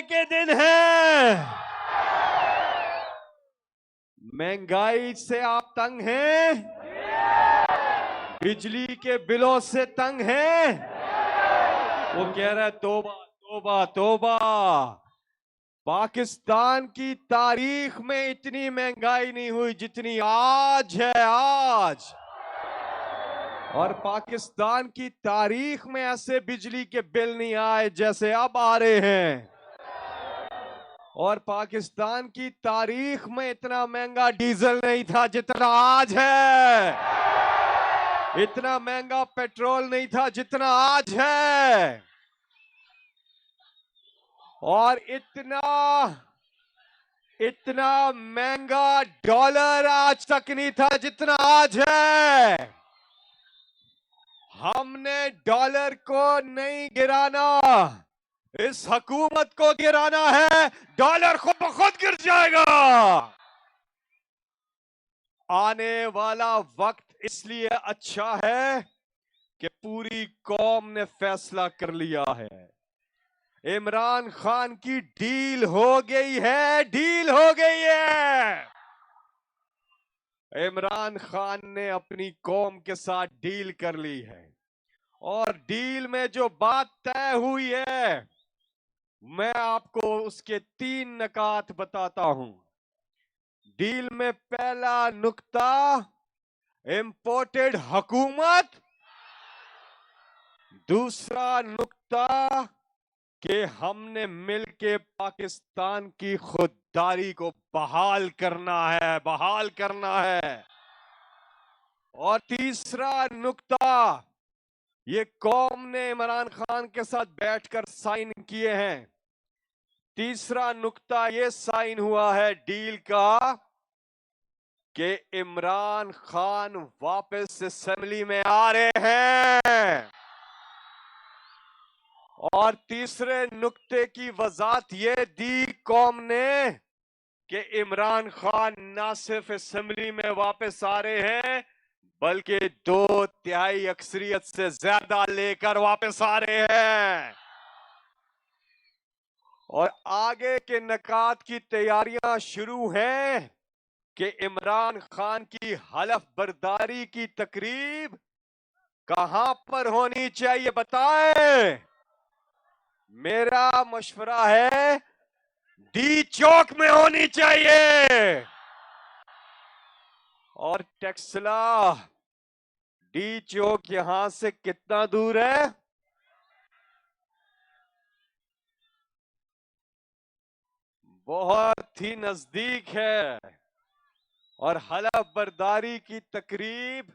के दिन है। महंगाई से आप तंग हैं, बिजली के बिलों से तंग हैं। वो कह रहा है तौबा तौबा तौबा, पाकिस्तान की तारीख में इतनी महंगाई नहीं हुई जितनी आज है आज। और पाकिस्तान की तारीख में ऐसे बिजली के बिल नहीं आए जैसे अब आ रहे हैं। और पाकिस्तान की तारीख में इतना महंगा डीजल नहीं था जितना आज है। इतना महंगा पेट्रोल नहीं था जितना आज है। और इतना महंगा डॉलर आज तक नहीं था जितना आज है। हमने डॉलर को नहीं गिराना, इस हुकूमत को गिराना है। डॉलर खुद ब खुद गिर जाएगा। आने वाला वक्त इसलिए अच्छा है कि पूरी कौम ने फैसला कर लिया है। इमरान खान की डील हो गई है, डील हो गई है। इमरान खान ने अपनी कौम के साथ डील कर ली है। और डील में जो बात तय हुई है, मैं आपको उसके 3 नकात बताता हूं। डील में पहला नुक्ता, इंपोर्टेड हुकूमत। दूसरा नुक्ता कि हमने मिलके पाकिस्तान की खुददारी को बहाल करना है, बहाल करना है। और तीसरा नुक्ता, ये कौम ने इमरान खान के साथ बैठकर साइन किए हैं। तीसरा नुक्ता ये साइन हुआ है डील का कि इमरान खान वापस असेंबली में आ रहे हैं। और तीसरे नुक्ते की वजाहत ये दी कौम ने कि इमरान खान ना सिर्फ असेंबली में वापस आ रहे हैं, बल्कि 2/3 अक्सरियत से ज्यादा लेकर वापस आ रहे हैं। और आगे के नकात की तैयारियां शुरू हैं कि इमरान खान की हलफ बर्दारी की तकरीब कहां पर होनी चाहिए बताएं। मेरा मशवरा है डी चौक में होनी चाहिए। और टेक्सला डी चौक यहां से कितना दूर है? बहुत ही नजदीक है। और हलफ बर्दारी की तकरीब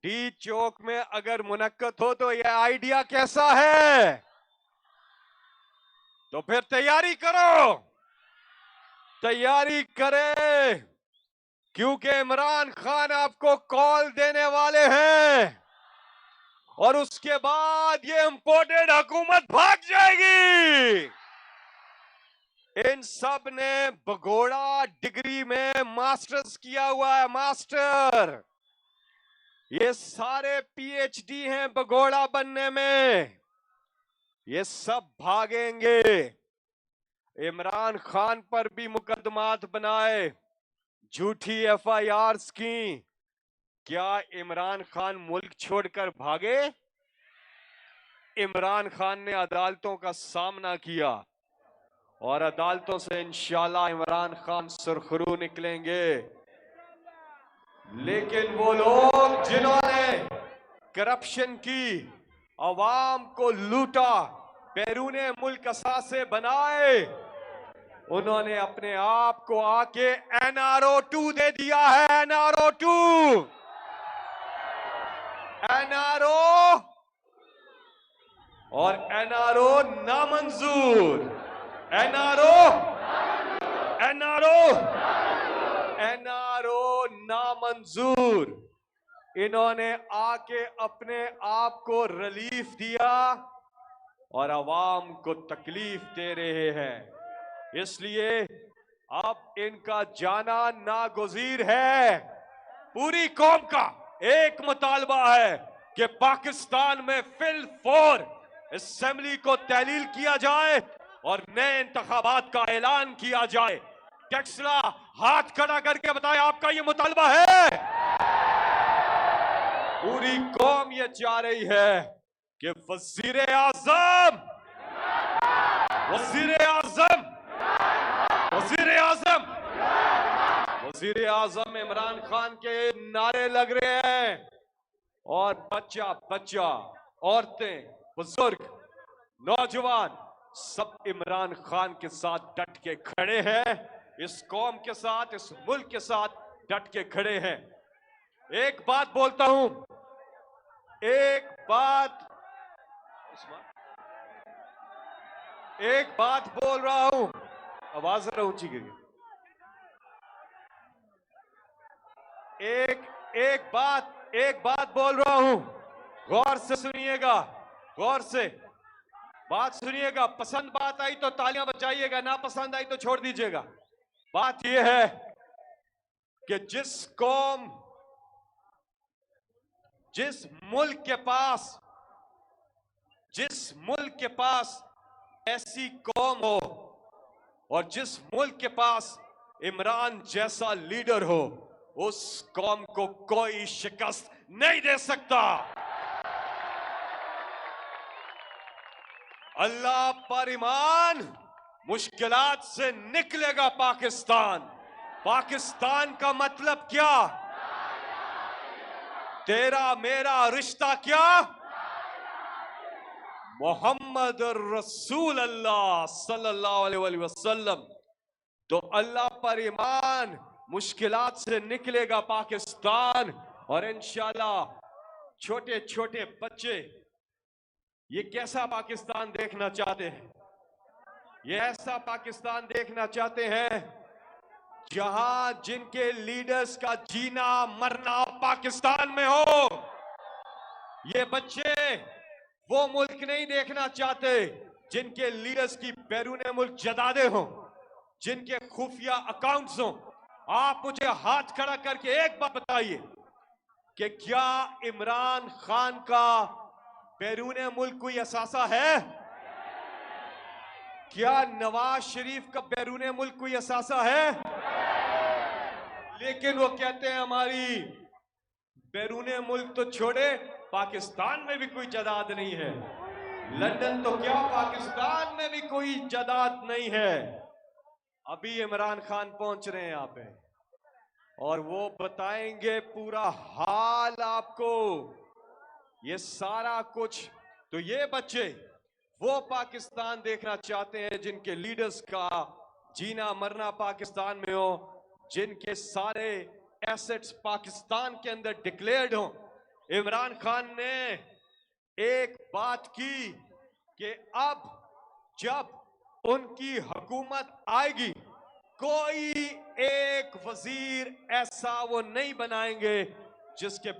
डी चौक में अगर मुनक्कद हो तो यह आइडिया कैसा है? तो फिर तैयारी करो, तैयारी करे, क्योंकि इमरान खान आपको कॉल देने वाले हैं। और उसके बाद ये इंपोर्टेड हुकूमत भाग जाएगी। इन सब ने भगोड़ा डिग्री में मास्टर्स किया हुआ है, मास्टर। ये सारे पीएचडी हैं भगोड़ा बनने में। ये सब भागेंगे। इमरान खान पर भी मुकदमात बनाए, झूठी एफआईआर्स की। क्या इमरान खान मुल्क छोड़कर भागे? इमरान खान ने अदालतों का सामना किया और अदालतों से इंशाल्लाह इमरान खान सुरखरू निकलेंगे। लेकिन वो लोग जिन्होंने करप्शन की, अवाम को लूटा, बैरूने मुल्क असासे बनाए, उन्होंने अपने आप को आके एनआरओ 2 दे दिया है। एनआरओ 2, एनआरओ और एनआरओ नामंजूर। एनआरओ एनआरओ एनआरओ नामंजूर। इन्होंने आके अपने आप को रिलीफ दिया और अवाम को तकलीफ दे रहे हैं। इसलिए अब इनका जाना नागुज़ीर है। पूरी कौम का एक मुतालबा है कि पाकिस्तान में फिल फौर असेंबली को तहलील किया जाए और नए इंतखाबात का ऐलान किया जाए। टेक्सला हाथ खड़ा करके बताए आपका ये मुतालबा है। पूरी कौम ये चाह रही है कि वजीर आजम वजीर आजम वजीर आजम वजीर आजम इमरान खान के नारे लग रहे हैं और बच्चा बच्चा, औरतें, बुजुर्ग, नौजवान सब इमरान खान के साथ डट के खड़े हैं। इस कौम के साथ, इस मुल्क के साथ डट के खड़े हैं। एक बात बोलता हूं, एक बात बोल रहा हूं, आवाज जरा ऊंची गिरी। एक बात बोल रहा हूं, गौर से सुनिएगा, गौर से बात सुनिएगा। पसंद बात आई तो तालियां बजाइएगा, ना पसंद आई तो छोड़ दीजिएगा। बात यह है कि जिस मुल्क के पास ऐसी कौम हो और जिस मुल्क के पास इमरान जैसा लीडर हो, उस कौम को कोई शिकस्त नहीं दे सकता। अल्लाह पर ईमान, मुश्किलात से निकलेगा पाकिस्तान। पाकिस्तान का मतलब क्या? तेरा मेरा रिश्ता क्या? मोहम्मद रसूल अल्लाह सल्लल्लाहु अलैहि वसल्लम। तो अल्लाह पर ईमान, मुश्किलात से निकलेगा पाकिस्तान। और इंशाल्लाह छोटे छोटे बच्चे ये कैसा पाकिस्तान देखना चाहते हैं? ये ऐसा पाकिस्तान देखना चाहते हैं जहां जिनके लीडर्स का जीना मरना पाकिस्तान में हो। ये बच्चे वो मुल्क नहीं देखना चाहते जिनके लीडर्स की बैरूने मुल्क जदादे हों, जिनके खुफिया अकाउंट्स हों। आप मुझे हाथ खड़ा करके एक बात बताइए कि क्या इमरान खान का बैरूने मुल्क कोई असासा है? क्या नवाज शरीफ का बैरूने मुल्क कोई असासा है? लेकिन वो कहते हैं हमारी बैरूने मुल्क तो छोड़े, पाकिस्तान में भी कोई जदाद नहीं है। लंदन तो क्या, पाकिस्तान में भी कोई जदाद नहीं है। अभी इमरान खान पहुंच रहे हैं यहाँ पे और वो बताएंगे पूरा हाल आपको, ये सारा कुछ। तो ये बच्चे वो पाकिस्तान देखना चाहते हैं जिनके लीडर्स का जीना मरना पाकिस्तान में हो, जिनके सारे एसेट्स पाकिस्तान के अंदर डिक्लेयर्ड हो। इमरान खान ने एक बात की कि अब जब उनकी हुकूमत आएगी, कोई एक वजीर ऐसा वो नहीं बनाएंगे जिसके